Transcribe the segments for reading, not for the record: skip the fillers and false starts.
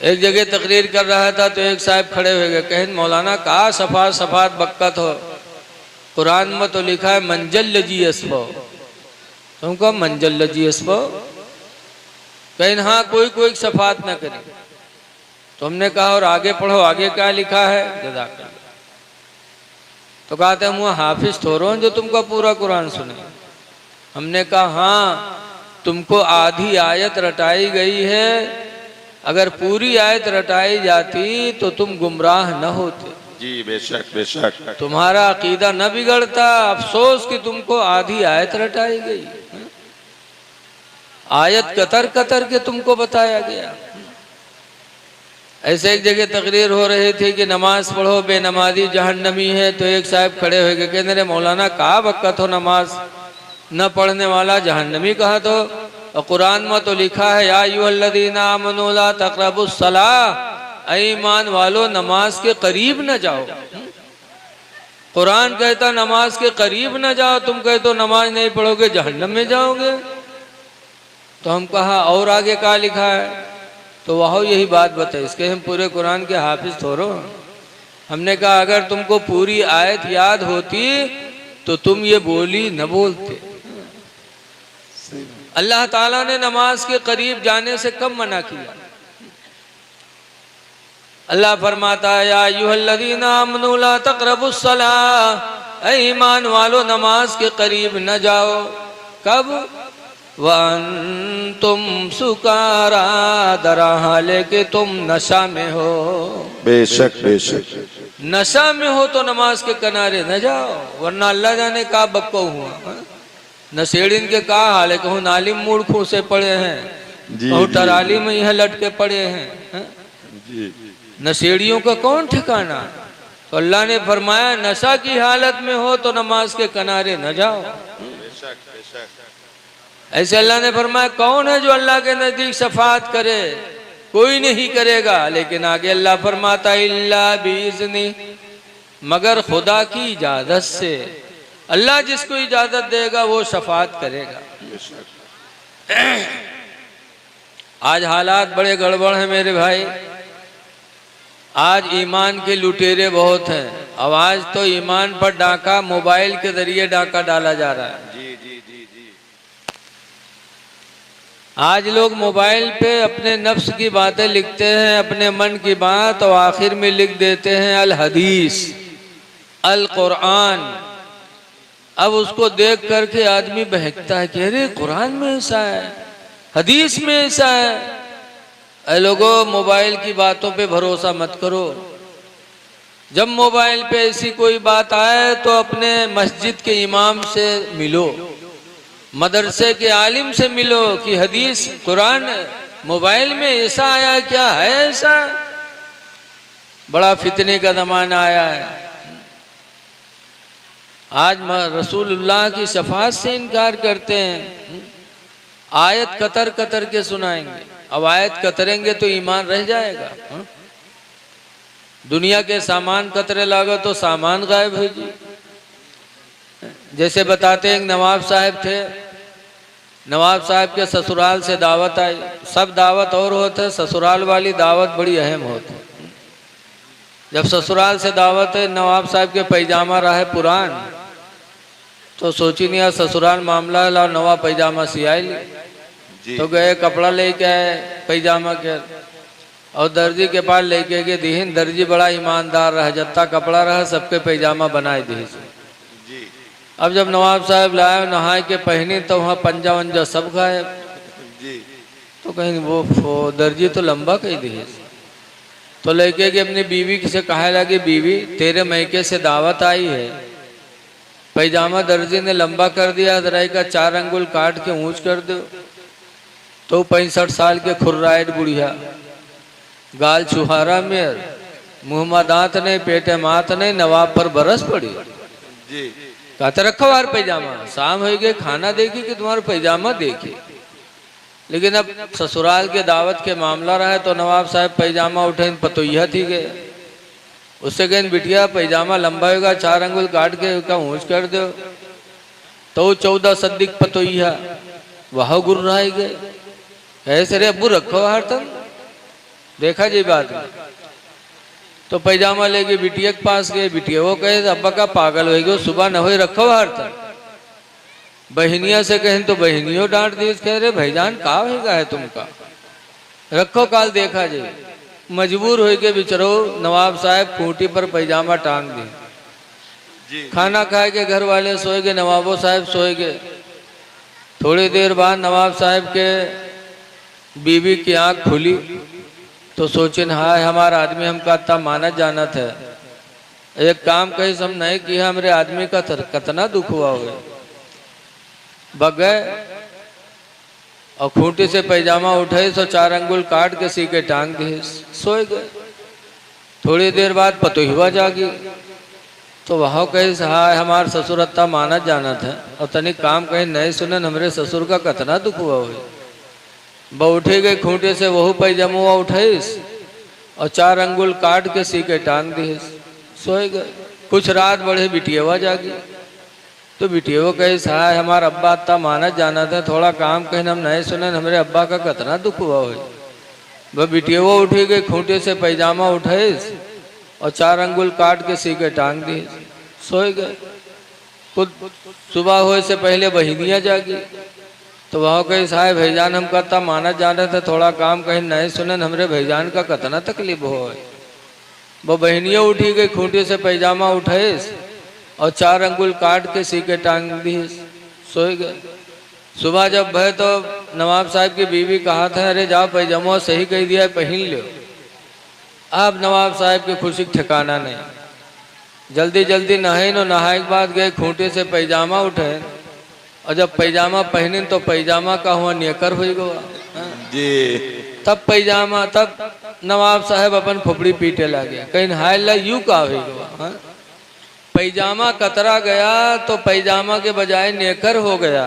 एक जगह तकरीर कर रहा था तो एक साहब खड़े हुए गए, कहें मौलाना कहा सफात सफात बक्कत हो, कुरान में तो लिखा है मंजल लजी असबो, तुमको मंजल लजी असबो, कहें हाँ कोई कोई सफात ना करे। तो हमने कहा और आगे पढ़ो, आगे क्या लिखा है, जज़ाकल्लाह। तो कहते हम वो हाफिज थोड़ो जो तुमको पूरा कुरान सुने। हमने कहा हाँ तुमको आधी आयत रटाई गई है, अगर पूरी आयत रटाई जाती तो तुम गुमराह न होते। जी बेशक बेशक। तुम्हारा अकीदा न बिगड़ता, अफसोस कि तुमको आधी आयत रटाई गई। आयत कतर कतर के तुमको बताया गया। ऐसे एक जगह तकरीर हो रही थी कि नमाज पढ़ो बेनमाजी जहन्नमी है, तो एक साहब खड़े हुए कहते रहे मौलाना कहा वक़्त हो नमाज न पढ़ने वाला जहन्नमी कहा, तो और कुरान में तो लिखा है या अय्युहल्लज़ीना आमनू ला तक़रबुस्सलाह, ईमान वालो नमाज के करीब न जाओ। कुरान कहता नमाज के करीब न जाओ, तुम कहते तो नमाज नहीं पढ़ोगे जहन्नम में जाओगे। तो हम कहा और आगे क्या लिखा है, तो वह यही बात बताए, इसके हम पूरे कुरान के हाफिज थोड़ो। हमने कहा अगर तुमको पूरी आयत याद होती तो तुम ये बोली न बोलते। अल्लाह ताला ने नमाज के करीब जाने से कब मना किया। अल्लाह फरमाता है या अय्युहल्लज़ीना आमनू ला तक़रबुस्सलाह, ईमान वालो नमाज के करीब न जाओ। कब, वअंतुम सुकारा, दरा हाले कि तुम नशा में हो। बेशक बेशक। नशा में हो तो नमाज के किनारे न जाओ, वरना अल्लाह जाने का बक्को हुआ। नशेड़िन के का हाल है, कहूँ नालिम मूर्खों से पड़े हैं, कहूँ टराली में यह लटके पड़े हैं। नशेड़ियों का कौन ठिकाना। तो अल्लाह ने फरमाया नशा की हालत में हो तो नमाज के किनारे न जाओ। ऐसे अल्लाह ने फरमाया कौन है जो अल्लाह के नजदीक शफाअत करे, कोई नहीं करेगा। लेकिन आगे अल्लाह फरमाता इल्ला बिइज़्नी, मगर खुदा की इजाजत से। अल्लाह जिसको इजाजत देगा वो शफाअत करेगा। आज हालात बड़े गड़बड़ हैं मेरे भाई। आज ईमान के लुटेरे बहुत हैं। अब आज तो ईमान पर डाका मोबाइल के जरिए डाका डाला जा रहा है। आज लोग मोबाइल पे अपने नफ्स की बातें लिखते हैं, अपने मन की बात, और आखिर में लिख देते हैं अल हदीस, अल कुरान। अब उसको देख करके आदमी बहकता है कि अरे कुरान में ऐसा है, हदीस में ऐसा है। ऐ लोगों मोबाइल की बातों पे भरोसा मत करो। जब मोबाइल पे ऐसी कोई बात आए तो अपने मस्जिद के इमाम से मिलो, मदरसे के आलिम से मिलो कि हदीस कुरान मोबाइल में ऐसा आया, क्या है ऐसा। बड़ा फितने का जमाना आया है। आज रसूलुल्लाह की शफाअत से इनकार करते हैं। आयत कतर कतर के सुनाएंगे। अब आयत कतरेंगे तो ईमान रह जाएगा। दुनिया के सामान कतरे लागो तो सामान गायब हो जी। जैसे बताते हैं नवाब साहब थे, नवाब साहब के ससुराल से दावत आई। सब दावत और होते, ससुराल वाली दावत बड़ी अहम होती। जब ससुराल से दावत है, नवाब साहब के पैजामा रहा है पुरान, तो सोची नहीं ससुराल मामला ला नवा पैजामा सियाई ली। तो गए कपड़ा लेके आए पैजामा के, और दर्जी के पास लेके गए दीहिन। दर्जी बड़ा ईमानदार रहा, जत्ता कपड़ा रहा सबके पैजामा बनाए दी। अब जब नवाब साहब लाए नहाए के पहनी तो वहाँ पंजा वंजा सब गायब। तो कहीं वो दर्जी तो लंबा कही दी। तो लेके गए अपनी बीवी से कहा लगे बीवी तेरे मैके से दावत आई है, पैजामा दर्जी ने लंबा कर दिया, जरा का 4 अंगुल काट के ऊंच कर दो। तो 65 साल के खुर्राइट बुढ़िया, गाल छुहारा में, मुंह में दांत नहीं, पेटे मात नहीं, नवाब पर बरस पड़ी। कहते रखो यार पैजामा, शाम हो गई खाना देखी कि तुम्हारा पैजामा देखी। लेकिन अब ससुराल के दावत के मामला रहा तो नवाब साहब पैजामा उठे पतोइया थी गए। उससे कहें बिटिया पैजामा लंबा होगा, 4 अंगुल काट के का ऊंच कर दो। तो 14 सद्दिक पतोइया वह गुर्राए गए। ऐसे रे अब्बू रखो हर तन देखा जी बात में। तो पैजामा लेके बिटिया के पास गए, बिटिया वो कहे अब्बा का पागल हो गए, सुबह न हो रखो हर तक। बहनिया से कहें तो बहनियों डांट दी, कह रहे भाईजान का होगा है तुमका, रखो काल देखा जाए। मजबूर हो के बिचरो नवाब साहब खूंटी पर पैजामा टांग दी। खाना खाए के घर वाले सोए गए, नवाबो साहब सोए गए। थोड़ी देर बाद नवाब साहब के बीवी की आंख खुली तो सोचेन हाय हमारा आदमी हमका इतना मानत जानत है, एक काम कही हम नहीं किया, हमारे आदमी का कितना दुख हुआ हुआ। बगए और खूंटी से पैजामा उठाई तो 4 अंगुल काट के सी के टांग दिए, सोए गए। थोड़ी देर बाद पतोहिवा जागी तो वह कहे हाय हमार ससुर अत्ता मानत जानत है, और तनिक काम कहे नहीं सुने, हमारे ससुर का कितना दुख हुआ हुआ। ब उठे गए खूंटे से वहू पैजामा उठाईस और 4 अंगुल काट के सी के टांग दिए, सोए गए। कुछ रात बढ़े बिटियावा जागी तो बिटिया कहे हाय हमारा अब्बा इतना मानत जाना था, थोड़ा काम कहने हम नहीं सुने, हमारे अब्बा का कितना दुख हुआ हो। वह बिटिया उठी गई, खूंटे से पैजामा उठाए और 4 अंगुल काट के सी के टांग दिए, सोए गए। खुद सुबह होए से पहले बहनियाँ जागी तो वह कहे हाय भाईजान हम इतना मानत जाना था, थोड़ा काम कहीं नहीं सुने, हमारे भाईजान का कितना तकलीफ हो। वह बहनियाँ उठी गई, खूंटे से पैजामा उठाए और 4 अंगुल काट के सी के टांग दिए, सोए गए। सुबह जब भय तो नवाब साहब की बीवी कहा था अरे जाओ पैजामा सही कह दिया है पहन लो। अब नवाब साहब की खुशी ठिकाना नहीं, जल्दी जल्दी नहाए नो, नहाए के बाद गए खूंटे से पैजामा उठे और जब पैजामा पहने तो पैजामा का हुआ नेकर हो गया जी। तब पैजामा, तब नवाब साहब अपन खोपड़ी पीटे लगे, कहीं हाय ला यू का हो गया। पैजामा कतरा गया तो पैजामा के बजाय नेकर हो गया,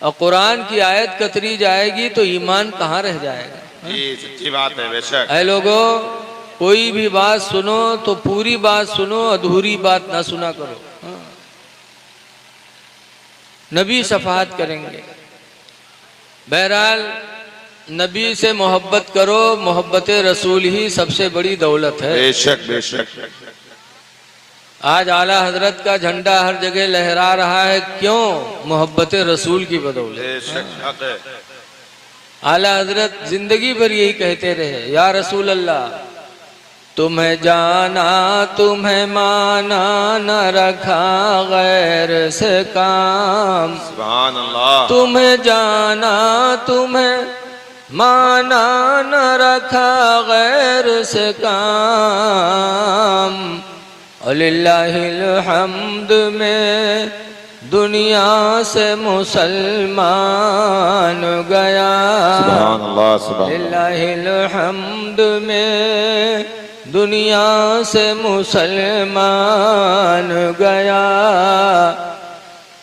और कुरान की आयत कतरी जाएगी तो ईमान कहाँ रह जाएगा। जी सच्ची बात है बेशक। ऐ लोगों कोई भी बात सुनो तो पूरी बात सुनो, अधूरी बात ना सुना करो। नबी शफाअत करेंगे। बहरहाल नबी से मोहब्बत करो, मोहब्बत रसूल ही सबसे बड़ी दौलत है। बेशक बेशक। आज आला हजरत का झंडा हर जगह लहरा रहा है, क्यों? मोहब्बत रसूल की बदौलत। आला हजरत जिंदगी भर यही कहते रहे, या रसूल अल्लाह तुम्हें जाना तुम्हें माना न रखा गैर से काम, सुभान अल्लाह। तुम्हें जाना तुम्हें माना न रखा गैर से काम, अलिल्लाहिल हम्द में दुनिया से मुसलमान गया। सुभान अल्लाह सुभान अलिल्लाहिल हम्द में दुनिया से मुसलमान गया।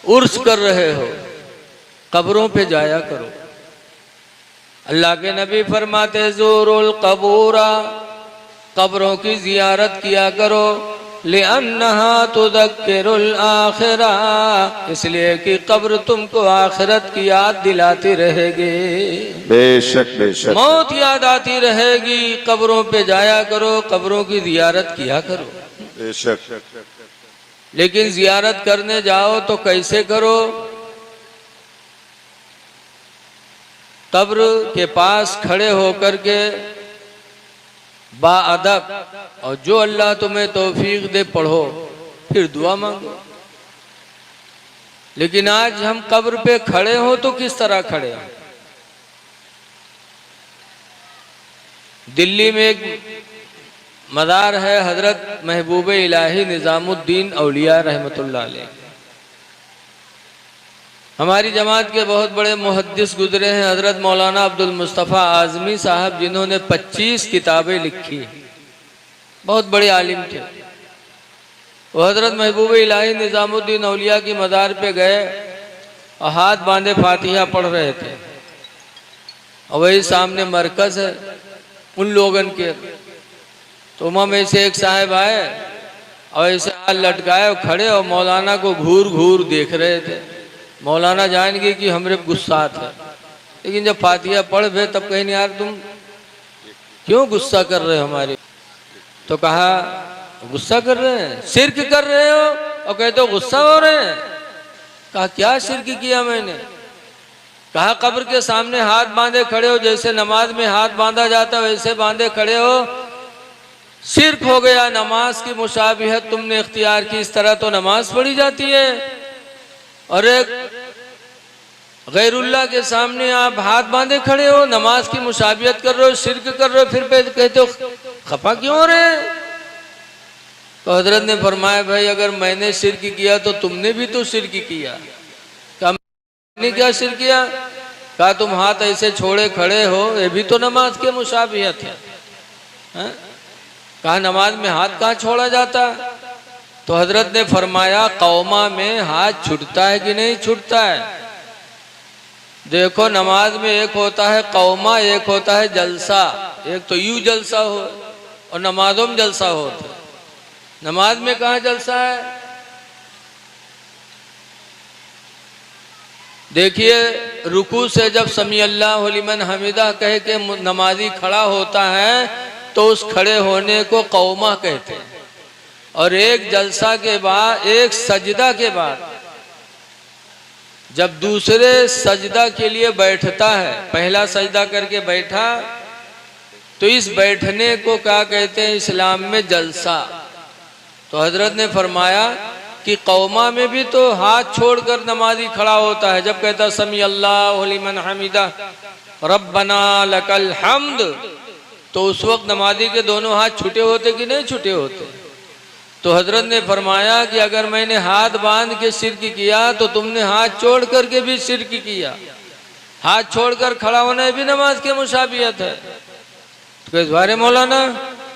उर्स कर रहे हो, कब्रों पे जाया करो। अल्लाह के नबी फरमाते ज़ूरुल कबूरा, कब्रों की जियारत किया करो। लिअन्नहा तुज़क्किरुल आखिरा, इसलिए कि कब्र तुमको आखिरत की याद दिलाती रहेगी। बेशक बेशक। मौत याद आती रहेगी। कब्रों पे जाया करो, कब्रों की जियारत किया करो। बेशक। लेकिन जियारत करने जाओ तो कैसे करो? कब्र के पास खड़े होकर के बाअदब, और जो अल्लाह तुम्हें तौफीक दे पढ़ो, फिर दुआ मांगो। लेकिन आज हम कब्र पे खड़े हो तो किस तरह खड़े हो? दिल्ली में एक मज़ार है हजरत महबूब इलाही निज़ामुद्दीन औलिया रहमतुल्लाह अलैह। हमारी जमात के बहुत बड़े मुहद्दिस गुजरे हैं हजरत मौलाना अब्दुल मुस्तफ़ा आज़मी साहब, जिन्होंने 25 किताबें लिखी, बहुत बड़े आलिम थे। वो हजरत महबूब इलाही निज़ामुद्दीन औलिया की मज़ार पे गए और हाथ बांधे फातिहा पढ़ रहे थे, और वही सामने मरकज है उन लोगन के। तो वहाँ में से एक साहब आए और ऐसे हाथ लटकाए और खड़े और मौलाना को घूर घूर देख रहे थे। मौलाना जान गए कि हमरे गुस्सात है, लेकिन जब फातिहा पढ़ भे तब कहीं यार तुम क्यों गुस्सा कर रहे हो हमारे? तो कहा गुस्सा कर रहे हैं, शिर्क कर रहे हो, और कहते हो गुस्सा हो रहे हैं। कहा क्या शिर्क किया मैंने? कहा कब्र के सामने हाथ बांधे खड़े हो, जैसे नमाज में हाथ बांधा जाता है वैसे बांधे खड़े हो, शिर्क हो गया। नमाज की मुशाबिहत तुमने इख्तियार की, इस तरह तो नमाज पढ़ी जाती है। और एक गैरुल्लाह के सामने आप हाथ बांधे खड़े हो, नमाज की मुशाबिहत कर रहे हो, शिर्क कर रहे हो, फिर कहते हो खफा क्यों हो रहे हैं? तो हजरत ने फरमाया भाई अगर मैंने शिर्क किया तो तुमने भी तो शिर्क किया। कहा मैंने क्या शिर्क किया? कहा तुम हाथ ऐसे छोड़े खड़े हो, ये भी तो नमाज के मुशाबिहत है। कहा नमाज में हाथ कहाँ छोड़ा जाता? तो हजरत ने फरमाया कौमा में हाथ छूटता है कि नहीं छूटता है? देखो नमाज में एक होता है कौमा, एक होता है जलसा। एक तो यूं जलसा हो और नमाजों में जलसा होता है। नमाज में कहाँ जलसा है? देखिए रुकू से जब समी अल्लाहु लिमन हमिदा कह के नमाजी खड़ा होता है तो उस खड़े होने को कौमा कहते हैं। और एक जलसा के बाद, एक सजदा के बाद जब दूसरे सजदा के लिए बैठता है, पहला सजदा करके बैठा, तो इस बैठने को क्या कहते हैं इस्लाम में? जलसा। तो हजरत ने फरमाया कि कौमा में भी तो हाथ छोड़कर नमाजी खड़ा होता है। जब कहता समी अल्लाहु लिमन हमिदा रब्बना लकल हम्द, तो उस वक्त नमाजी के दोनों हाथ छूटे होते कि नहीं छूटे होते? तो हजरत ने फरमाया कि अगर मैंने हाथ बांध के शिर्क किया तो तुमने हाथ छोड़ करके भी शिर्क किया। हाथ छोड़कर खड़ा होना भी नमाज के मुशाबियत है। तो कैसे बारे मौलाना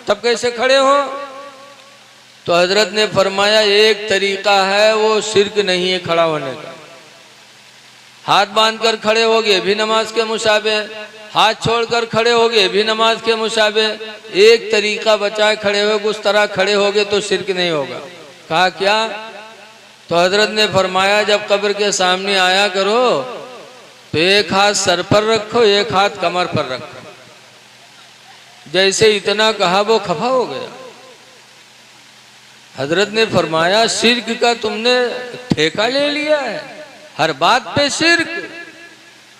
तब कैसे खड़े हो? तो हजरत ने फरमाया एक तरीका है, वो शिर्क नहीं है खड़ा होने का। हाथ बांधकर खड़े होगे भी नमाज के मुशाबे, हाथ छोड़कर खड़े होगे भी नमाज के मुशाबे। एक तरीका बचाए खड़े हो, उस तरह खड़े होगे तो शिर्क नहीं होगा। कहा क्या? तो हजरत ने फरमाया जब कब्र के सामने आया करो तो एक हाथ सर पर रखो, एक हाथ कमर पर रखो। जैसे इतना कहा वो खफा हो गया। हजरत ने फरमाया शिर्क का तुमने ठेका ले लिया है, हर बात पे शिर्क।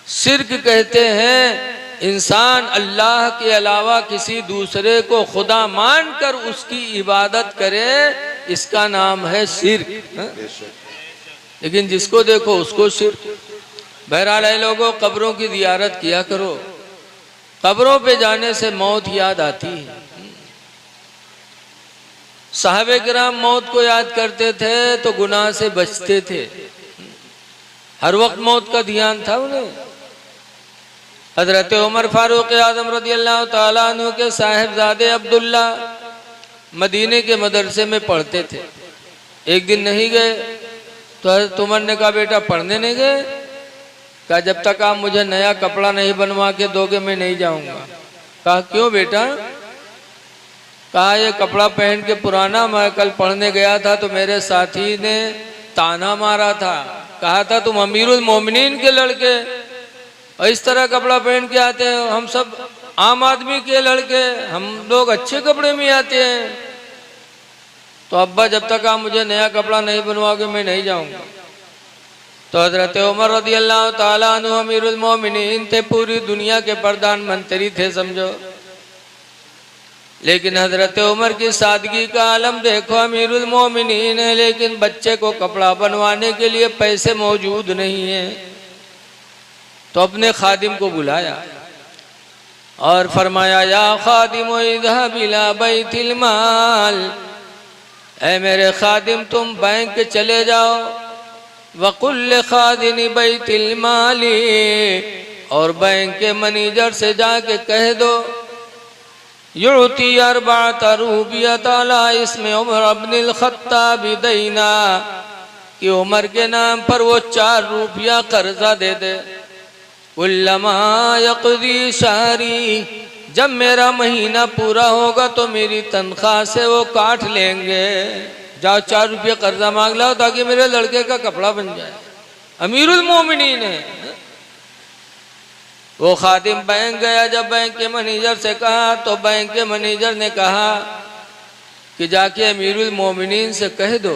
शिर्क कहते हैं इंसान अल्लाह के अलावा किसी दूसरे को खुदा मानकर उसकी इबादत करे, इसका नाम है शिर्क। लेकिन जिसको देखो उसको शिर्क। बहरहाल है लोगों, कब्रों की जियारत किया करो। कब्रों पे जाने से मौत याद आती है। साहबे किराम मौत को याद करते थे तो गुनाह से बचते थे। हर वक्त मौत का ध्यान था उन्हें। हजरत उमर फारूक आजम रज़ी अल्लाह ताला अन्हु के साहिबजादे अब्दुल्ला मदीने के मदरसे में पढ़ते थे। एक दिन नहीं गए तो हजरत उमर ने कहा बेटा पढ़ने नहीं गए? कहा जब तक आप मुझे नया कपड़ा नहीं बनवा के दोगे मैं नहीं जाऊंगा। कहा क्यों बेटा? कहा ये कपड़ा पहन के पुराना, मैं कल पढ़ने गया था तो मेरे साथी ने ताना मारा था, कहा था तुम अमीरुल मोमिनीन के लड़के और इस तरह कपड़ा पहन के आते हैं। हम सब आम आदमी के लड़के, हम लोग अच्छे कपड़े में आते हैं। तो अब्बा जब तक आप मुझे नया कपड़ा नहीं बनवाओगे मैं नहीं जाऊंगा। तो हजरत उमर रज़ी अल्लाह ताला अन्हु अमीरुल मोमिनीन थे, पूरी दुनिया के प्रधानमंत्री थे समझो। लेकिन हजरत उमर की सादगी का आलम देखो, अमीरुल मोमिनीन है लेकिन बच्चे को कपड़ा बनवाने के लिए पैसे मौजूद नहीं है। तो अपने खादिम को बुलाया और फरमाया या खादिम इज़हब इला बैतिल माल, ऐ मेरे खादिम तुम बैंक चले जाओ, वकुल खादिन बैतिल माली, और बैंक के मैनेजर से जाके कह दो युती अरबात रूबियत अला इसमें उमर अब्निल खत्ताब दैना, कि उमर के नाम पर वो 4 रुपया कर्जा दे दे। उल्लमा यक़दी शहरी, जब मेरा महीना पूरा होगा तो मेरी तनख्वाह से वो काट लेंगे। जाओ 4 रुपया कर्जा मांग लाओ ताकि मेरे लड़के का कपड़ा बन जाए। अमीरुल मोमिनीन है। वो खादिम बैंक गया, जब बैंक के मैनेजर से कहा तो बैंक के मैनेजर ने कहा कि जाके अमीरुल मोमिनीन से कह दो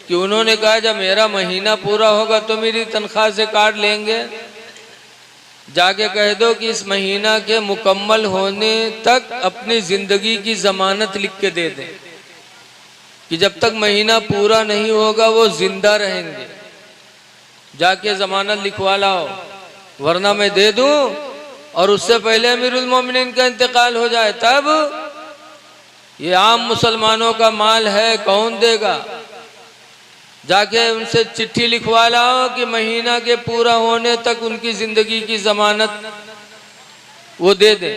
कि उन्होंने कहा जब मेरा महीना पूरा होगा तो मेरी तनख्वाह से काट लेंगे। जाके कह दो कि इस महीना के मुकम्मल होने तक अपनी जिंदगी की जमानत लिख के दे दें कि जब तक महीना पूरा नहीं होगा वो जिंदा रहेंगे। जाके जमानत लिखवा लाओ वरना मैं दे दूं और उससे पहले अमीरुल मोमिनीन का इंतकाल हो जाए, तब ये आम मुसलमानों का माल है, कौन देगा। जाके उनसे चिट्ठी लिखवा लाओ कि महीना के पूरा होने तक उनकी जिंदगी की जमानत वो दे दे।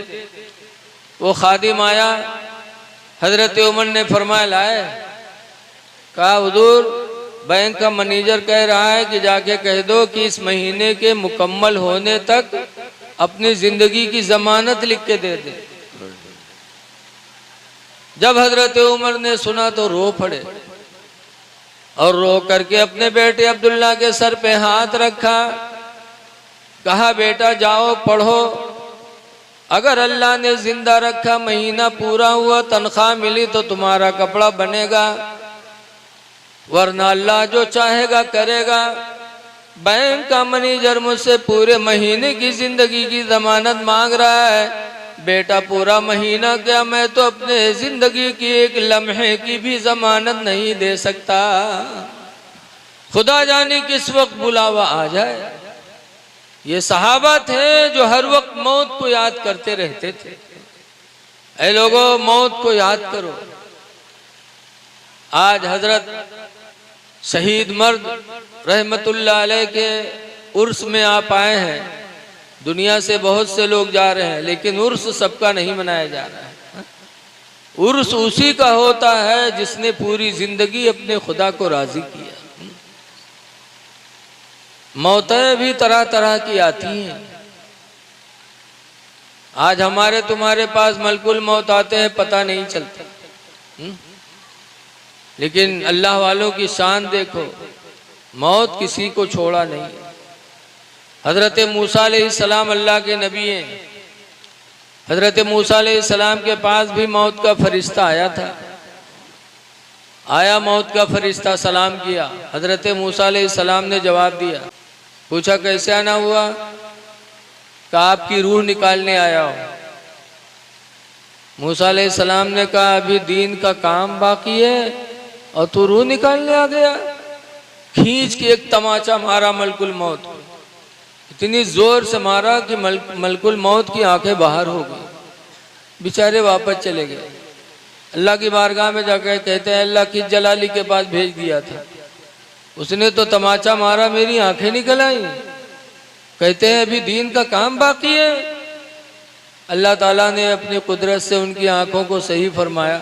वो खादिम आया, हजरत उमर ने फरमाया लाए, कहा हुजूर बैंक का मैनेजर कह रहा है कि जाके कह दो कि इस महीने के मुकम्मल होने तक अपनी जिंदगी की जमानत लिख के दे दे। जब हजरत उमर ने सुना तो रो पड़े और रो करके अपने बेटे अब्दुल्ला के सर पे हाथ रखा, कहा बेटा जाओ पढ़ो, अगर अल्लाह ने जिंदा रखा महीना पूरा हुआ तनख्वाह मिली तो तुम्हारा कपड़ा बनेगा, वरना अल्लाह जो चाहेगा करेगा। बैंक का मैनेजर मुझसे पूरे महीने की जिंदगी की जमानत मांग रहा है, बेटा पूरा महीना क्या मैं तो अपने जिंदगी की एक लम्हे की भी जमानत नहीं दे सकता, खुदा जाने किस वक्त बुलावा आ जाए। ये सहाबा थे जो हर वक्त मौत को याद करते रहते थे। ऐ लोगों मौत को याद करो। आज हजरत शहीद मर्द रहमतुल्लाह अलैह के उर्स में आप आए हैं। दुनिया से बहुत से लोग जा रहे हैं लेकिन उर्स सबका नहीं मनाया जा रहा है। उर्स उसी का होता है जिसने पूरी जिंदगी अपने खुदा को राजी किया। मौतें भी तरह तरह की आती हैं। आज हमारे तुम्हारे पास मलकुल मौत आते हैं पता नहीं चलता, लेकिन अल्लाह वालों की शान देखो, मौत किसी को छोड़ा नहीं। हजरत मूसा अलैहिस्सलाम अल्लाह के नबी हैं। हजरत मूसा अलैहिस्सलाम के पास भी मौत का फरिश्ता आया था। आया मौत का फरिश्ता, सलाम किया। हजरत मूसा अलैहिस्सलाम ने जवाब दिया। पूछा कैसे आना हुआ? कहा आपकी रूह निकालने आया हो। मूसा अलैहिस्सलाम ने कहा अभी दीन का काम बाकी है और तू रूह निकालने आ गया। खींच के एक तमाचा मारा मलकुल मौत, इतनी जोर से मारा कि मलकुल मौत की आंखें बाहर हो गई। बेचारे वापस चले गए। अल्लाह की बारगाह में जाकर कहते हैं अल्लाह की जलाली के पास भेज दिया था, उसने तो तमाचा मारा मेरी आंखें निकल आई। कहते हैं अभी दीन का काम बाकी है। अल्लाह ताला ने अपनी कुदरत से उनकी आंखों को सही फरमाया।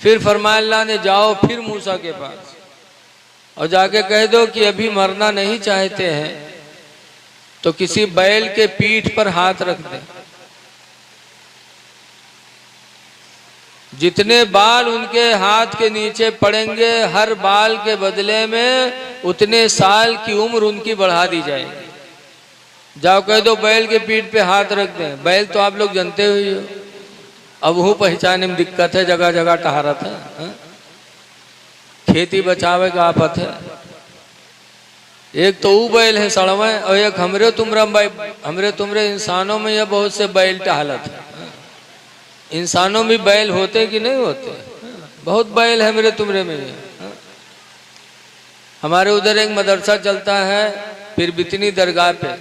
फिर फरमाया अल्लाह ने जाओ फिर मूसा के पास और जाके कह दो कि अभी मरना नहीं चाहते हैं तो किसी बैल के पीठ पर हाथ रख दें। जितने बाल उनके हाथ के नीचे पड़ेंगे हर बाल के बदले में उतने साल की उम्र उनकी बढ़ा दी जाएगी। जाओ कह दो बैल के पीठ पे हाथ रख दें। बैल तो आप लोग जानते हुए हो, अब वो पहचाने में दिक्कत है, जगह जगह टहरत है। खेती बचावे का आफत है। एक तो वो बैल है सड़वे और एक हमरे तुमरे इंसानों में यह बहुत से बैल टहलत है। इंसानों में बैल होते कि नहीं होते? बहुत बैल है मेरे तुमरे में। हमारे उधर एक मदरसा चलता है पिरबितनी दरगाह पे,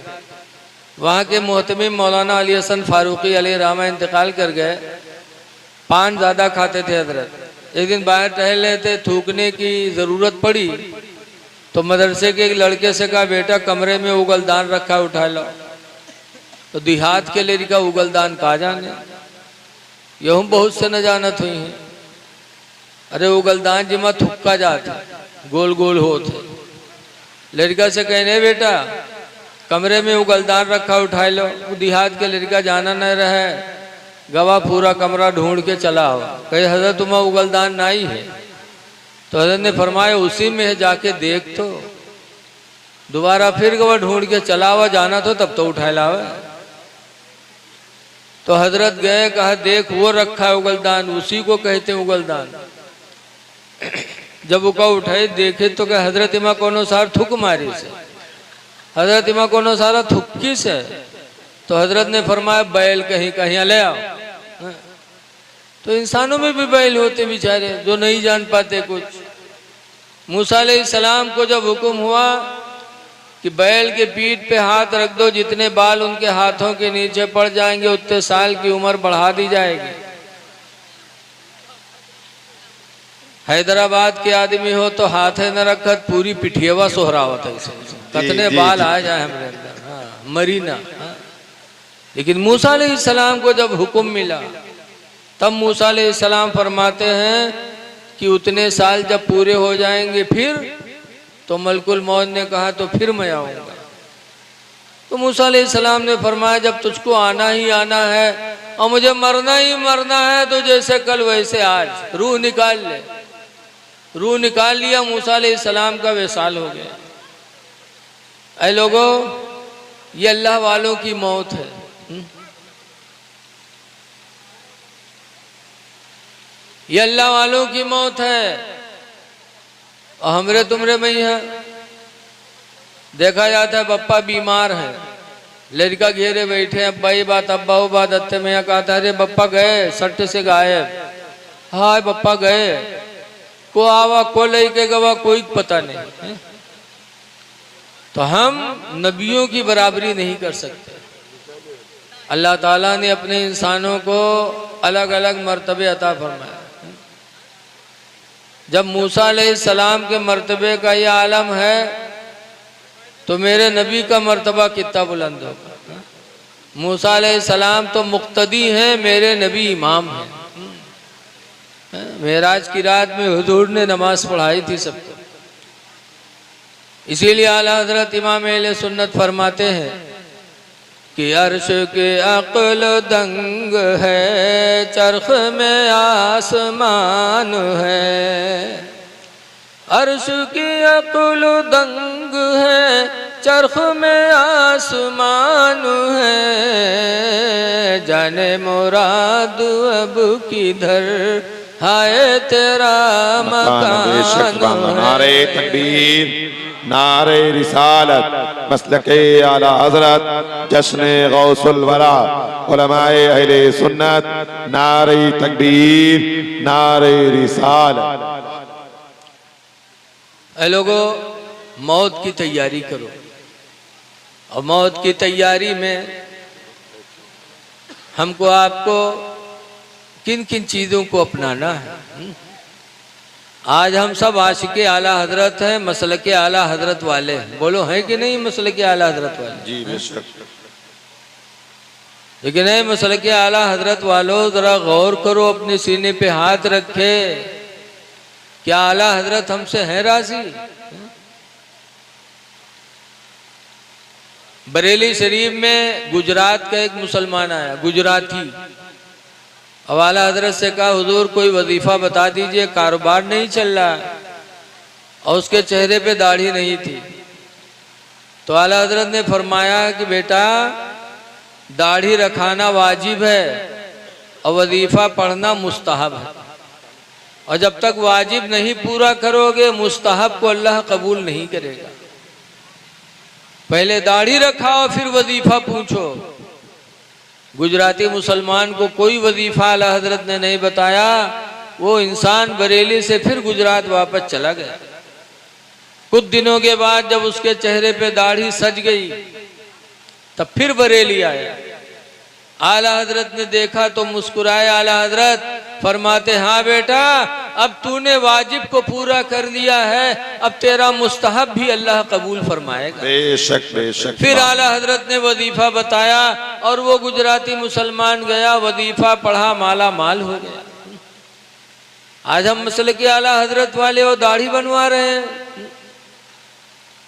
वहाँ के मोहतमिम मौलाना अली हसन फारूकी अलैहि रहमा इंतकाल कर गए। पान ज़्यादा खाते थे हजरत। एक दिन बाहर टहल रहे थे, थूकने की ज़रूरत पड़ी तो मदरसे के एक लड़के से कहा बेटा कमरे में उगलदान रखा है उठा लो। तो देहात के लिए का उगलदान कहा जाने, यहूँ बहुत से न जानत हुई हैं। अरे उगलदान जिमा थुक्का जाता गोल गोल होते। लड़का से कहने बेटा कमरे में उगलदान रखा उठा लो। देहात के लड़का जाना न रहे, गवाह पूरा कमरा ढूंढ के चला हो। कहे हजरत तुम्हारा उगलदान नहीं है। तो हजरत ने फरमाया उसी में है, जाके देख। तो दोबारा फिर गवाह ढूंढ के चला हुआ, जाना तो तब तो उठा लावे। तो हजरत गए, कहा देख वो रखा है उगलदान, उसी को कहते हैं उगलदान। जब वो उठाए देखे तो क्या हजरत इमा कोनो सार थुक मारी से, हजरत इमा कोनो सारा थुक्की से। तो हजरत ने फरमाया बैल कहीं कहीं ले आओ। तो इंसानों में भी बैल होते बेचारे जो नहीं जान पाते कुछ। मूसा अलैहिस्सलाम को जब हुक्म हुआ कि बैल के पीठ पे हाथ रख दो, जितने बाल उनके हाथों के नीचे पड़ जाएंगे उतने साल की उम्र बढ़ा दी जाएगी। हैदराबाद के आदमी हो तो हाथ है न रखत पूरी पिठियवा सोहरावत है, कितने बाल आ जाए हमारे अंदर, हाँ, मरी ना। हाँ। लेकिन मूसा अलैहिस्सलाम को जब हुक्म मिला तब मूसा अलैहिस्सलाम फरमाते हैं कि उतने साल जब पूरे हो जाएंगे फिर, तो मलकुल मौत ने कहा तो फिर मैं आऊंगा। तो मूसा अलैहिस्सलाम ने फरमाया जब तुझको आना ही आना है और मुझे मरना ही मरना है तो जैसे कल वैसे आज रूह निकाल ले। रूह निकाल लिया, मूसा अलैहिस्सलाम का विसाल हो गया। ऐ लोगों, ये अल्लाह वालों की मौत है। ये अल्लाह वालों की मौत है और हमरे तुमरे में ही है। देखा जाता है बप्पा बीमार है, लड़का घेरे बैठे, अब्बा ही बात अब्बा वो बात अत्ते में कहता अरे बप्पा गए सट्ट से गायब, हाय बप्पा गए, को आवा को लई के गवा कोई पता नहीं। तो हम नबियों की बराबरी नहीं कर सकते। अल्लाह ताला ने अपने इंसानों को अलग अलग मर्तबे अता फरमाया। जब मूसा अलैहिस्सलाम के मर्तबे का ये आलम है तो मेरे नबी का मर्तबा कितना बुलंद होगा। मूसा अलैहिस्सलाम तो मुक्तदी हैं, मेरे नबी इमाम हैं। मेराज की रात में हुजूर ने नमाज पढ़ाई थी सबको। इसीलिए आला हजरत इमाम अहले सुन्नत फरमाते हैं कि अर्श के अक्ल दंग है, चरख में आसमान है। अर्श की अक्ल दंग है, चरख में आसमान है। जाने मुराद अब किधर हाय तेरा मकान है। नारे तकबीर, नारे रिसालत, मसलके आला हजरत, जश्न गौसुल वरा, उलमाए अहले सुन्नत, नारे तकबीर, नारे रिसालत। ऐ लोगों, मौत की तैयारी करो और मौत की तैयारी में हमको आपको किन किन चीज़ों को अपनाना है। आज हम सब आशिके आला हजरत हैं, मसलके आला हजरत वाले हैं। बोलो है कि नहीं मसलके आला हजरत वाले? जी बेशक। लेकिन है मसलके आला हजरत वालों, जरा गौर करो, अपने सीने पे हाथ रखे, क्या आला हजरत हमसे है राजी? बरेली शरीफ में गुजरात का एक मुसलमान आया, गुजराती। अब आला हजरत से कहा हुजूर कोई वजीफा बता दीजिए, कारोबार नहीं चल रहा, और उसके चेहरे पे दाढ़ी नहीं थी। तो आला हजरत ने फरमाया कि बेटा दाढ़ी रखाना वाजिब है और वजीफा पढ़ना मुस्तहब है, और जब तक वाजिब नहीं पूरा करोगे मुस्तहब को अल्लाह कबूल नहीं करेगा। पहले दाढ़ी रखाओ फिर वजीफा पूछो। गुजराती मुसलमान को कोई वजीफा आला हजरत ने नहीं बताया। वो इंसान बरेली से फिर गुजरात वापस चला गया। कुछ दिनों के बाद जब उसके चेहरे पे दाढ़ी सज गई तब फिर बरेली आया। आला हजरत ने देखा तो मुस्कुराए। आला हजरत फरमाते हाँ बेटा, अब तूने वाजिब को पूरा कर लिया है, अब तेरा मुस्तहब भी अल्लाह कबूल फरमाएगा। बेशक बेशक। फिर आला हजरत ने वजीफा बताया और वो गुजराती मुसलमान गया, वजीफा पढ़ा, माला माल हो गया। आज हम मसले के आला हजरत वाले वो दाढ़ी बनवा रहे हैं।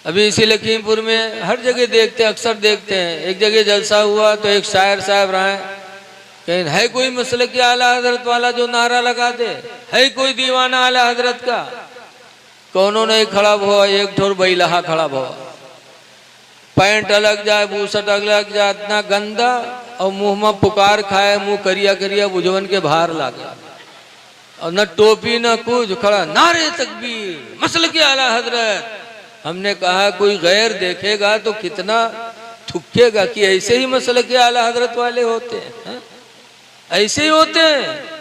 अभी इसी लखीमपुर में हर जगह देखते हैं, अक्सर देखते हैं। एक जगह जलसा हुआ तो एक शायर साहब रहे, कहीं है कोई मसले के आला हजरत वाला जो नारा लगा दे, है कोई दीवाना आला हजरत का? कौनों नहीं खड़ा हुआ, एक ठोर बैलहा खड़ा हुआ, पैंट अलग जाए, बूसट अलग जाए, इतना गंदा और मुंह में पुकार खाए, मुंह करिया करिया बुझवन के बाहर लागे, और न टोपी न कुछ, खड़ा नारे तकबीर मसल के आला हजरत। हमने कहा कोई गैर देखेगा तो कितना थुकेगा कि ऐसे ही मसल के आला हजरत वाले होते हैं, ऐसे ही होते हैं।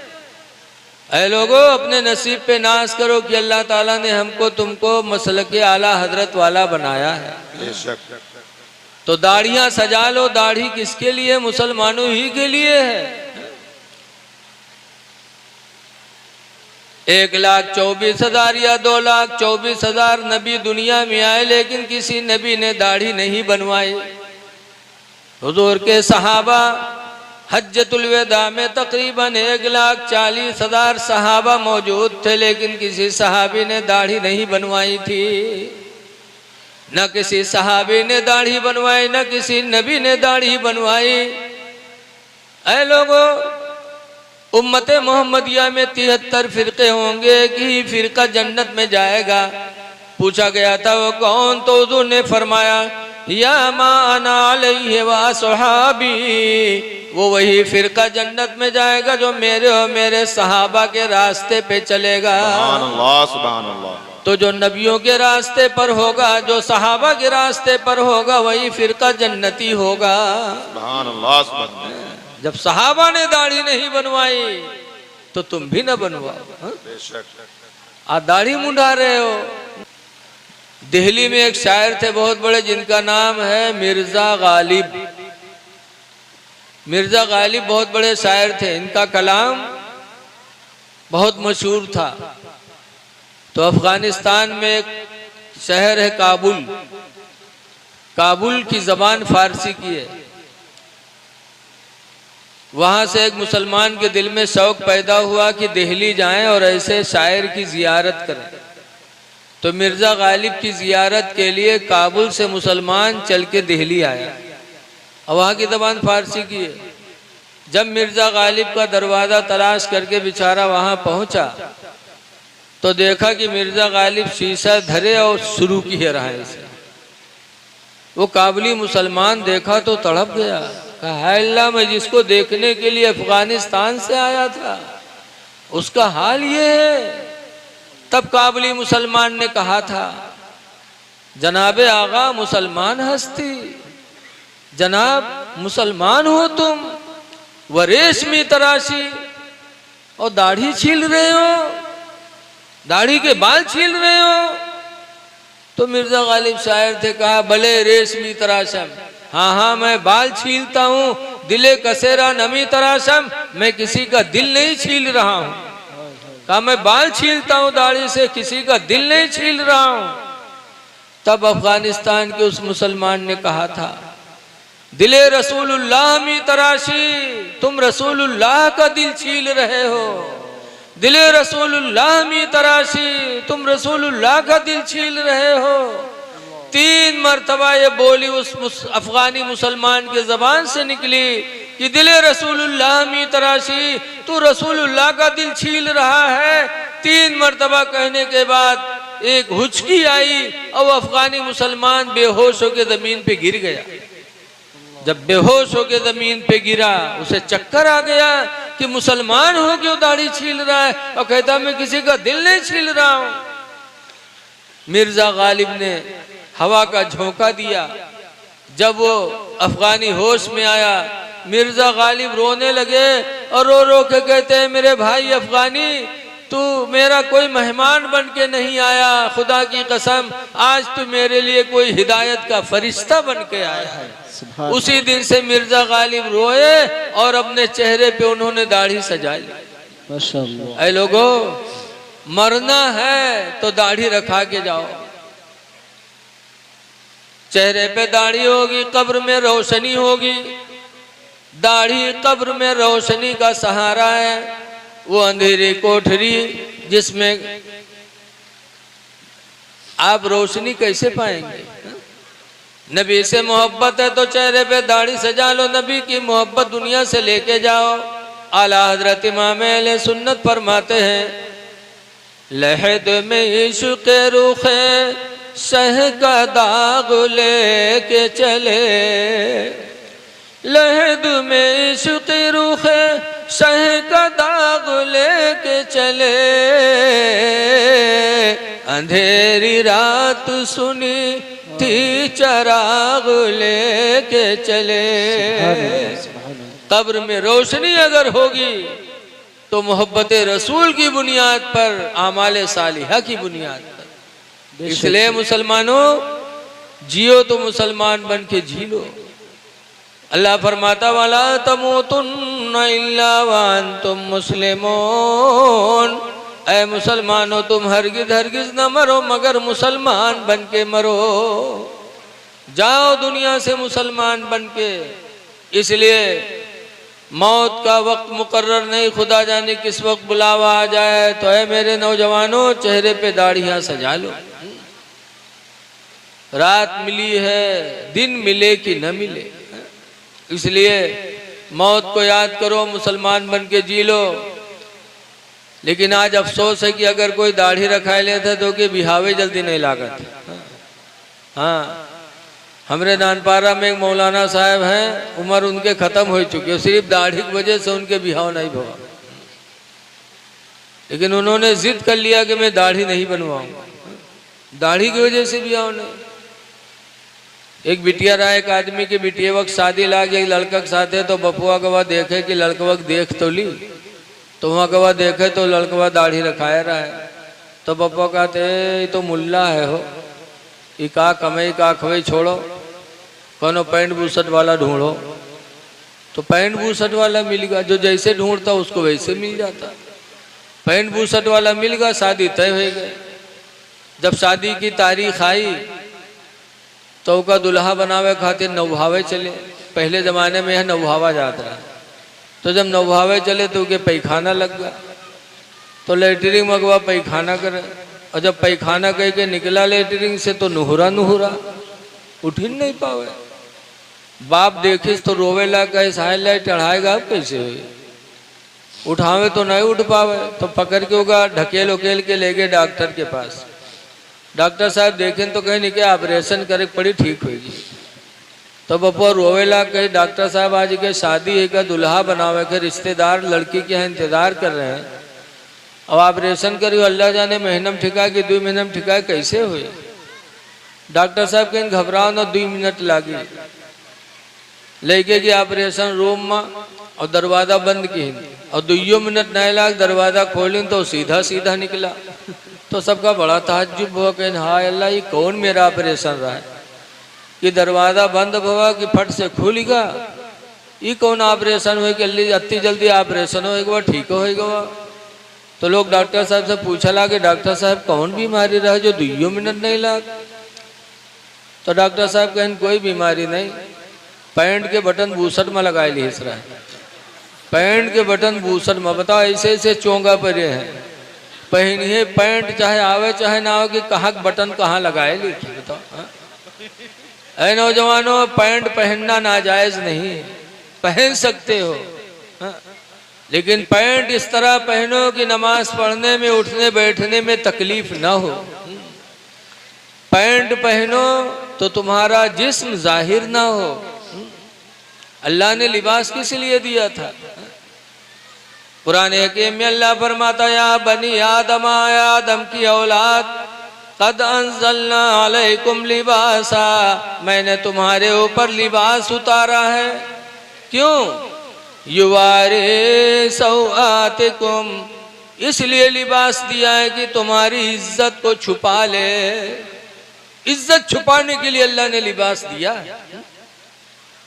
ऐ लोगों, अपने नसीब पे नाज करो कि अल्लाह ताला ने हमको तुमको मसल के आला हजरत वाला बनाया है। बेशक। तो दाढ़ियां सजा लो। दाढ़ी किसके लिए? मुसलमानों ही के लिए है। 1,24,000 या 2,24,000 नबी दुनिया में आए, लेकिन किसी नबी ने दाढ़ी नहीं बनवाई। हुजूर के सहाबा हज्जतुल वेदा में तकरीबन 1,40,000 सहाबा मौजूद थे, लेकिन किसी सहाबी ने दाढ़ी नहीं बनवाई थी। न किसी सहाबी ने दाढ़ी बनवाई, न किसी नबी ने दाढ़ी बनवाई। ऐ लोगों, उम्मत मोहम्मदिया में 73 फिरके होंगे, एक ही फिरका जन्नत में जाएगा। पूछा गया था वो कौन, तो हुजूर ने फरमाया या मा अना अलैहि व असहाबी, वो वही फिरका जन्नत में जाएगा जो मेरे और मेरे सहाबा के रास्ते पे चलेगा। सुभान अल्लाह, सुभान अल्लाह। तो जो नबियों के रास्ते पर होगा, जो सहाबा के रास्ते पर होगा, वही फिरका जन्नती होगा। सुभान अल्लाह, सुभान अल्लाह। जब सहाबा ने दाढ़ी नहीं बनवाई तो तुम भी न बनवाओ। बेशक। आप दाढ़ी मुंडा रहे हो। दिल्ली में एक शायर थे बहुत बड़े, जिनका नाम है मिर्जा गालिब। मिर्जा गालिब बहुत बड़े शायर थे, इनका कलाम बहुत मशहूर था। तो अफगानिस्तान में एक शहर है काबुल, काबुल की जबान फारसी की है। वहां से एक मुसलमान के दिल में शौक पैदा हुआ कि दिल्ली जाएं और ऐसे शायर की जियारत करें। तो मिर्जा गालिब की जियारत के लिए काबुल से मुसलमान चल के दिल्ली आया, और वहाँ की जबान फारसी की है। जब मिर्जा गालिब का दरवाज़ा तलाश करके बेचारा वहाँ पहुँचा तो देखा कि मिर्जा गालिब शीशा धरे और शुरू किए रहा है इसे। वो काबुली मुसलमान देखा तो तड़प गया, कहा अल्लाह, मैं जिसको देखने के लिए अफगानिस्तान से आया था उसका हाल ये है। तब काबुली मुसलमान ने कहा था, जनाबे आगा मुसलमान हस्ती, जनाब मुसलमान हो तुम, व रेशमी तराशी, और दाढ़ी छील रहे हो, दाढ़ी के बाल छील रहे हो। तो मिर्जा गालिब शायर थे, कहा भले रेशमी तराशम, हाँ हाँ मैं बाल छीलता हूँ, दिले कसेरा नमी तराशम, मैं किसी का दिल नहीं छील रहा हूँ। कहा मैं बाल छीलता हूँ दाढ़ी से, किसी का दिल नहीं छील रहा हूँ। तब अफगानिस्तान के उस मुसलमान ने कहा था, दिले रसूलुल्लाह मी तराशी, तुम रसूलुल्लाह का दिल छील रहे हो। दिले रसूलुल्लाह मी तराशी, तुम रसूलुल्लाह का दिल छील रहे हो। 3 मरतबा ये बोली उस अफगानी मुसलमान के जबान से निकली कि दिले रसूलुल्लाह मी तराशी, तू रसूलुल्लाह का दिल छील रहा है। 3 मरतबा कहने के बाद एक हुचकी आई और अफगानी मुसलमान बेहोश होकर जमीन पे गिर गया। जब बेहोश होकर जमीन पे गिरा, उसे चक्कर आ गया कि मुसलमान हो क्यों दाढ़ी छील रहा है, और कहता मैं किसी का दिल नहीं छील रहा हूं। मिर्जा गालिब ने हवा का झोंका दिया। जब वो अफगानी होश में आया, मिर्जा गालिब रोने लगे और रो रो के कहते हैं, मेरे भाई अफगानी, तू मेरा कोई मेहमान बन के नहीं आया, खुदा की कसम आज तू मेरे लिए कोई हिदायत का फरिश्ता बन के आया है। उसी दिन से मिर्जा गालिब रोए और अपने चेहरे पे उन्होंने दाढ़ी सजा ली। माशाअल्लाह। ऐ लोगों, मरना है तो दाढ़ी रखा के जाओ। चेहरे पे दाढ़ी होगी, कब्र में रोशनी होगी। दाढ़ी कब्र में रोशनी का सहारा है। वो अंधेरी कोठरी जिसमें आप रोशनी कैसे पाएंगे? नबी से मोहब्बत है तो चेहरे पे दाढ़ी सजा लो, नबी की मोहब्बत दुनिया से लेके जाओ। आला हजरत इमाम अहले सुन्नत फरमाते हैं, लहद में इश्क़ रुखे शह का दाग लेके चले, लहद में इश्क़ रुखे शह का दाग लेके चले, अंधेरी रात सुनी थी चराग लेके चले। कब्र में रोशनी अगर होगी तो मोहब्बत रसूल की बुनियाद पर, आमाले सालिहा की बुनियाद पर। इसलिए मुसलमानों, जियो तो मुसलमान बन के जी लो। अल्लाह फरमाता वाला तमूतुन्ना इल्ला व अंतुम मुस्लिमून, ऐ मुसलमानों तुम हरगिज हरगिज न मरो मगर मुसलमान बन के मरो। जाओ दुनिया से मुसलमान बन के। इसलिए मौत का वक्त मुकर्रर नहीं, खुदा जाने किस वक्त बुलावा आ जाए। तो ऐ मेरे नौजवानों, चेहरे पे दाढ़ियां सजा लो। रात मिली है, दिन मिले कि न मिले, इसलिए मौत को याद करो, मुसलमान बन के जी लो। लेकिन आज अफसोस है कि अगर कोई दाढ़ी रखाए लेते तो कि बिहावे जल्दी नहीं लागत। हाँ, हमरे नानपारा में एक मौलाना साहब हैं, उम्र उनके ख़त्म हो चुकी है, सिर्फ दाढ़ी की वजह से उनके बिहाव नहीं हुआ। लेकिन उन्होंने जिद कर लिया कि मैं दाढ़ी नहीं बनवाऊंगा, दाढ़ी की वजह से बिहाव नहीं। एक बिटिया रहा, एक आदमी के बिटिया वक्त शादी लागे, एक लड़का के साथ है, तो बपुआ गवा देखे कि लड़का वक्त देख तो ली, तो वहाँ गवा देखे तो लड़कवा दाढ़ी रखाया रहा है। तो बपुआ कहते ये तो मुल्ला है हो, ये का कमाई का खवई छोड़ो, कोनो पैंट बूसट वाला ढूंढो। तो पैंट बूसट वाला मिल गया, जो जैसे ढूंढता उसको वैसे मिल जाता। पैंट बूसट वाला मिल गया, शादी तय हो गई। जब शादी की तारीख आई तो का दुल्हा बनावे खातिर नौभावे चले। पहले ज़माने में यह नौभावा जाता रहा। तो जब नौभावे चले तो उनके पैखाना लग गया, तो लेटरिंग मगवा पैखाना करे, और जब पैखाना कह के निकला लेटरिंग से तो नुहरा नुहरा, उठ ही नहीं पावे। बाप देखिस तो रोवे ला, कहे साहिल लाई चढ़ाएगा अब कैसे हुई, उठावे तो नहीं उठ पावे। तो पकड़ के होगा ढकेल उकेल के ले गए डॉक्टर के पास। डॉक्टर साहब देखें तो कहीं नहीं कि ऑपरेशन करे पड़ी ठीक होगी। तो बपुआ रोवेला, कहे डॉक्टर साहब आज के शादी है का दुल्हा बनावे के, रिश्तेदार लड़की के यहाँ इंतजार कर रहे हैं, अब ऑपरेशन करियो, अल्लाह जाने महीनम ठिका कि 2 महीनम ठिका कैसे हुए। डॉक्टर साहब कहीं घबराओ ना, 2 मिनट लागी। लेके कि ऑपरेशन रूम में और दरवाजा बंद की, और 2 मिनट नहीं लाग, दरवाजा खोली तो सीधा सीधा निकला। तो सबका बड़ा ताज्जुब हुआ, कहीं हाय अल्लाह ये कौन मेरा ऑपरेशन रहा है, कि दरवाजा बंद हुआ कि फट से खुल गया, ये कौन ऑपरेशन हुआ कि अति जल्दी ऑपरेशन हो एक बार ठीक होगा। तो लोग डॉक्टर साहब से पूछा ला कि डॉक्टर साहब कौन बीमारी रहा जो 2 मिनट नहीं लाग। तो डॉक्टर साहब कहें कोई बीमारी नहीं, पैंट के बटन बूसट में लगाए ली इस रहा है, पैंट के बटन बूसट में। बताओ ऐसे ऐसे चोंगा पर हैं, पहनिए पैंट चाहे आवे चाहे ना हो, कि कहाँ बटन कहाँ लगाए ली। बताओ ऐ नौजवानों, पैंट पहनना नाजायज नहीं, पहन सकते हो, लेकिन पैंट इस तरह पहनो कि नमाज पढ़ने में उठने बैठने में तकलीफ ना हो। पैंट पहनो तो तुम्हारा जिस्म जाहिर ना हो। अल्लाह ने लिबास किस लिए दिया था? पुराने हकीम में अल्लाह फरमाता, या बनी आदम, आदम की औलाद, कद अंज़लना अलैकुम लिबासा, मैंने तुम्हारे ऊपर लिबास उतारा है। क्यों? युवारे सौआतिकुम, इसलिए लिबास दिया है कि तुम्हारी इज्जत को छुपा ले। इज्जत छुपाने के लिए अल्लाह ने लिबास दिया।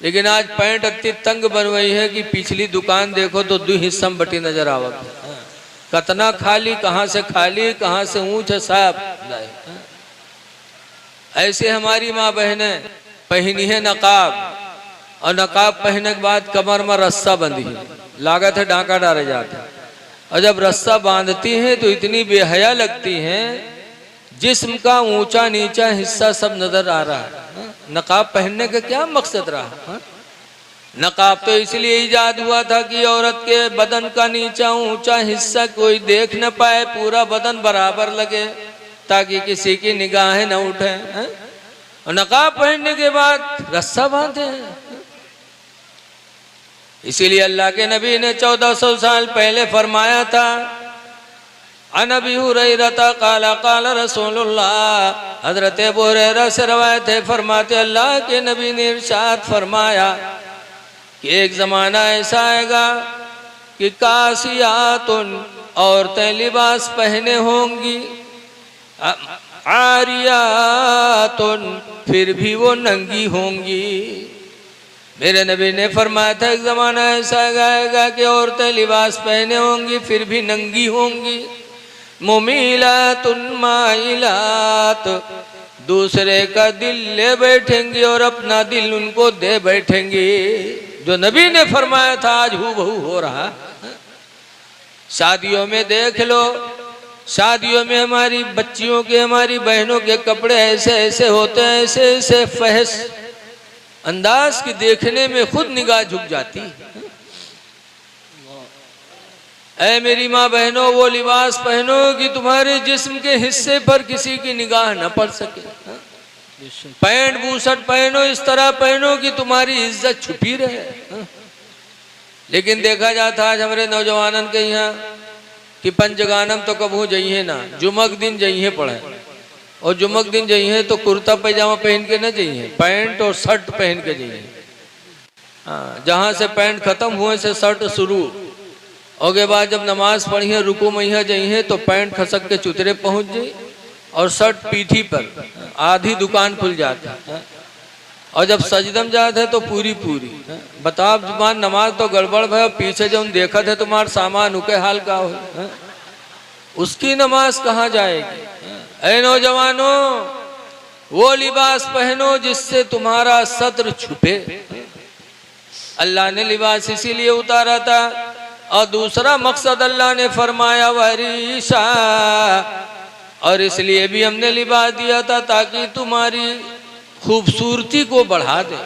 लेकिन आज पैंट इतनी तंग बन गई है कि पिछली दुकान देखो तो 2 हिस्सा में बटी नजर आवत है। कतना खाली, कहाँ से खाली, कहाँ से ऊंच है साहब। ऐसे हमारी माँ बहनें पहनी है नकाब, और नकाब पहनने के बाद कमर में रस्सा बंधी है, लागत है डांका डाले जाता है। और जब रस्सा बांधती हैं तो इतनी बेहया लगती हैं, जिस्म का ऊंचा नीचा हिस्सा सब नजर आ रहा है। नकाब पहनने का क्या मकसद रहा? नकाब तो इसलिए ईजाद हुआ था कि औरत के बदन का नीचा ऊंचा हिस्सा कोई देख न पाए, पूरा बदन बराबर लगे, ताकि किसी की निगाहें न उठे। और नकाब पहनने के बाद रस्सा बांधे हैं। इसीलिए अल्लाह के नबी ने 1400 साल पहले फरमाया था, अन अबी हुरैरा काला काला रसूलुल्लाह, हजरत अबू हुरैरा से रवायत है, फरमाते अल्लाह के नबी ने इरशाद फरमाया कि एक ज़माना ऐसा आएगा कि कासियातुन, औरतें लिबास पहने होंगी, आरियातुन, फिर भी वो नंगी होंगी। मेरे नबी ने फरमाया था एक ज़माना ऐसा आएगा कि औरतें लिबास पहने होंगी फिर भी नंगी होंगी। मुमीलातुन माइलात, दूसरे का दिल ले बैठेंगी और अपना दिल उनको दे बैठेंगी। जो नबी ने फरमाया था आज हूबहू हो रहा। शादियों में देख लो, शादियों में हमारी बच्चियों के, हमारी बहनों के कपड़े ऐसे ऐसे होते हैं, ऐसे ऐसे फहश अंदाज की देखने में खुद निगाह झुक जाती। ऐ मेरी माँ बहनों, वो लिबास पहनो कि तुम्हारे जिस्म के हिस्से पर किसी की निगाह न पड़ सके। पैंट बूशर्ट पहनो, इस तरह पहनो कि तुम्हारी इज्जत छुपी रहे। लेकिन देखा जाता आज हमारे नौजवानन के यहाँ कि पंचगानम तो कबू जाइए ना, जुमक दिन जाइए पढ़े, और जुमक दिन जाइए तो कुर्ता पैजामा पहन के न जाइए, पैंट और शर्ट पहन के जाइए। हाँ, जहाँ से पैंट खत्म हुए से शर्ट शुरू, और के बाद जब नमाज पढ़िए रुकू मैया जाइए तो पैंट खसक के चुतरे पहुँच जाए और शर्ट पीठी पर, आधी दुकान खुल जाती है। और जब सजदम जाते है तो पूरी पूरी। बताओ जुबान नमाज तो गड़बड़ है, पीछे जब देखा थे तुम्हारा सामान उके हाल का हो, उसकी नमाज कहाँ जाएगी। ऐ नौजवानों, वो लिबास पहनो जिससे तुम्हारा सत्र छुपे। अल्लाह ने लिबास इसीलिए उतारा था, और दूसरा मकसद अल्लाह ने फरमाया वरीशा, और इसलिए भी हमने लिबास दिया था ताकि तुम्हारी खूबसूरती को बढ़ा दे।